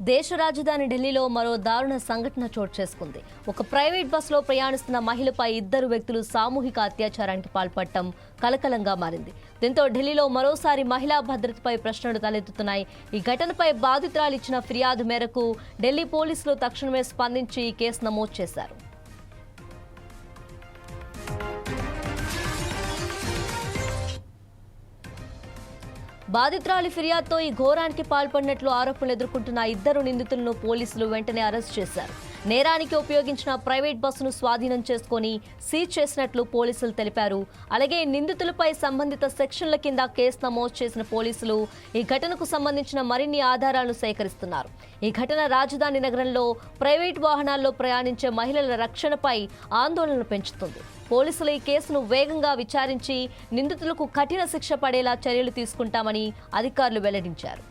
దేశ రాజధాని ఢిల్లీలో మరో దారుణ సంఘటన చోటు చేసుకుంది. ఒక ప్రైవేట్ బస్సులో ప్రయాణిస్తున్న మహిళపై ఇద్దరు వ్యక్తులు సామూహిక అత్యాచారానికి పాల్పడటం కలకలంగా మారింది. దీంతో ఢిల్లీలో మరోసారి మహిళా భద్రతపై ప్రశ్నలు తలెత్తుతున్నాయి. ఈ ఘటనపై బాధితురాలు ఇచ్చిన ఫిర్యాదు మేరకు ఢిల్లీ పోలీసులు తక్షణమే స్పందించి కేసు నమోదు చేశారు. బాధితురాలి ఫిర్యాదుతో ఈ ఘోరానికి పాల్పడినట్లు ఆరోపణలు ఎదుర్కొంటున్న ఇద్దరు నిందితులను పోలీసులు వెంటనే అరెస్ట్ చేశారు. నేరానికి ఉపయోగించిన ప్రైవేట్ బస్సును స్వాధీనం చేసుకుని సీజ్ చేసినట్లు పోలీసులు తెలిపారు. అలాగే నిందితులపై సంబంధిత సెక్షన్ల కింద కేసు నమోదు చేసిన పోలీసులు ఈ ఘటనకు సంబంధించిన మరిన్ని ఆధారాలను సేకరిస్తున్నారు. ఈ ఘటన రాజధాని నగరంలో ప్రైవేట్ వాహనాల్లో ప్రయాణించే మహిళల రక్షణపై ఆందోళనలు పెంచుతుంది. పోలీసులు ఈ కేసును వేగంగా విచారించి నిందితులకు కఠిన శిక్ష పడేలా చర్యలు తీసుకుంటామని అధికారులు వెల్లడించారు.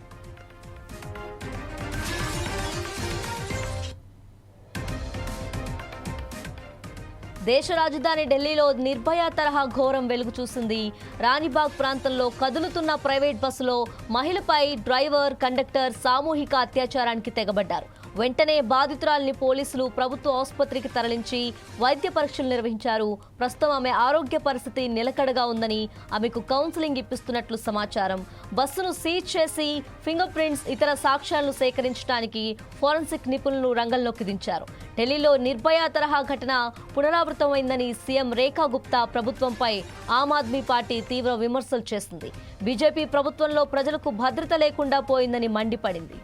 దేశ రాజధాని ఢిల్లీలో నిర్భయ తరహా ఘోరం వెలుగు చూసింది. రాణిబాగ్ ప్రాంతంలో కదులుతున్న ప్రైవేట్ బస్సులో మహిళపై డ్రైవర్, కండక్టర్ సామూహిక అత్యాచారానికి తెగబడ్డారు. వెంటనే బాధితురాలిని పోలీసులు ప్రభుత్వ ఆసుపత్రికి తరలించి వైద్య పరీక్షలు నిర్వహించారు. ప్రస్తుతం ఆమె ఆరోగ్య పరిస్థితి నిలకడగా ఉందని, ఆమెకు కౌన్సిలింగ్ ఇప్పిస్తున్నట్లు సమాచారం. బస్సును సీజ్ చేసి ఫింగర్ ప్రింట్స్, ఇతర సాక్ష్యాలను సేకరించడానికి ఫోరెన్సిక్ నిపుణులు రంగంలోకి దించారు. ఢిల్లీలో నిర్భయ తరహా ఘటన పునరావృతమైందని సీఎం రేఖా గుప్తా ప్రభుత్వంపై ఆమ్ ఆద్మీ పార్టీ తీవ్ర విమర్శలు చేసింది. బీజేపీ ప్రభుత్వంలో ప్రజలకు భద్రత లేకుండా పోయిందని మండిపడింది.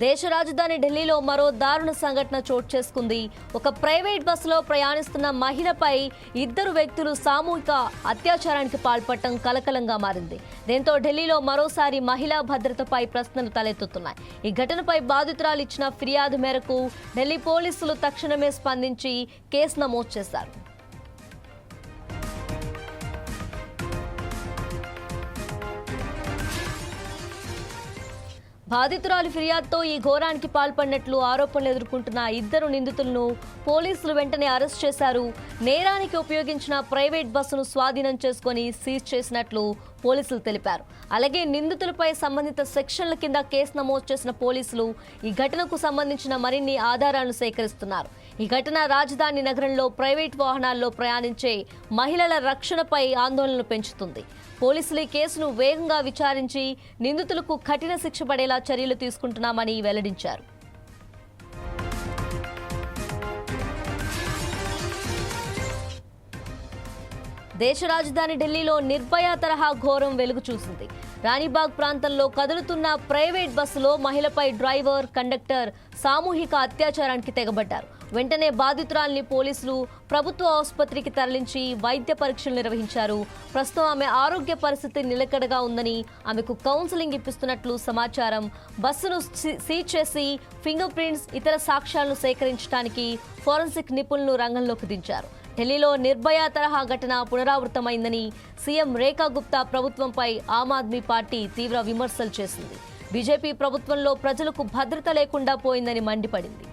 దేశ రాజధాని ఢిల్లీలో మరో దారుణ సంఘటన చోటు చేసుకుంది. ఒక ప్రైవేట్ బస్సులో ప్రయాణిస్తున్న మహిళపై ఇద్దరు వ్యక్తులు సామూహిక అత్యాచారానికి పాల్పడటం కలకలంగా మారింది. దీంతో ఢిల్లీలో మరోసారి మహిళా భద్రతపై ప్రశ్నలు తలెత్తుతున్నాయి. ఈ ఘటనపై బాధితురాలు ఇచ్చిన ఫిర్యాదు మేరకు ఢిల్లీ పోలీసులు తక్షణమే స్పందించి కేసు నమోదు చేశారు. బాధితురాలి ఫిర్యాదుతో ఈ ఘోరానికి పాల్పడినట్లు ఆరోపణలు ఎదుర్కొంటున్న ఇద్దరు నిందితులను పోలీసులు వెంటనే అరెస్ట్ చేశారు. నేరానికి ఉపయోగించిన ప్రైవేట్ బస్సును స్వాధీనం చేసుకుని సీజ్ చేసినట్లు పోలీసులు తెలిపారు. అలాగే నిందితులపై సంబంధిత సెక్షన్ల కింద కేసు నమోదు చేసిన పోలీసులు ఈ ఘటనకు సంబంధించిన మరిన్ని ఆధారాలను సేకరిస్తున్నారు. ఈ ఘటన రాజధాని నగరంలో ప్రైవేట్ వాహనాల్లో ప్రయాణించే మహిళల రక్షణపై ఆందోళనలు పెంచుతుంది. పోలీసులు ఈ కేసును వేగంగా విచారించి నిందితులకు కఠిన శిక్ష పడేలా చర్యలు తీసుకుంటున్నామని వెల్లడించారు. దేశ రాజధాని ఢిల్లీలో నిర్భయ తరహా ఘోరం వెలుగు చూసింది. రాణిబాగ్ ప్రాంతంలో కదులుతున్న ప్రైవేట్ బస్సులో మహిళపై డ్రైవర్, కండక్టర్ సామూహిక అత్యాచారానికి తెగబడ్డారు. వెంటనే బాధితురాలిని పోలీసులు ప్రభుత్వ ఆసుపత్రికి తరలించి వైద్య పరీక్షలు నిర్వహించారు. ప్రస్తుతం ఆమె ఆరోగ్య పరిస్థితి నిలకడగా ఉందని, ఆమెకు కౌన్సిలింగ్ ఇప్పిస్తున్నట్లు సమాచారం. బస్సును సీజ్ చేసి ఫింగర్ ప్రింట్స్, ఇతర సాక్ష్యాలను సేకరించడానికి ఫోరెన్సిక్ నిపుణులు రంగంలోకి దించారు. ఢిల్లీలో నిర్భయ తరహా ఘటన పునరావృతమైందని సీఎం రేఖా గుప్తా ప్రభుత్వంపై ఆమ్ ఆద్మీ పార్టీ తీవ్ర విమర్శలు చేసింది. బీజేపీ ప్రభుత్వంలో ప్రజలకు భద్రత లేకుండా పోయిందని మండిపడింది.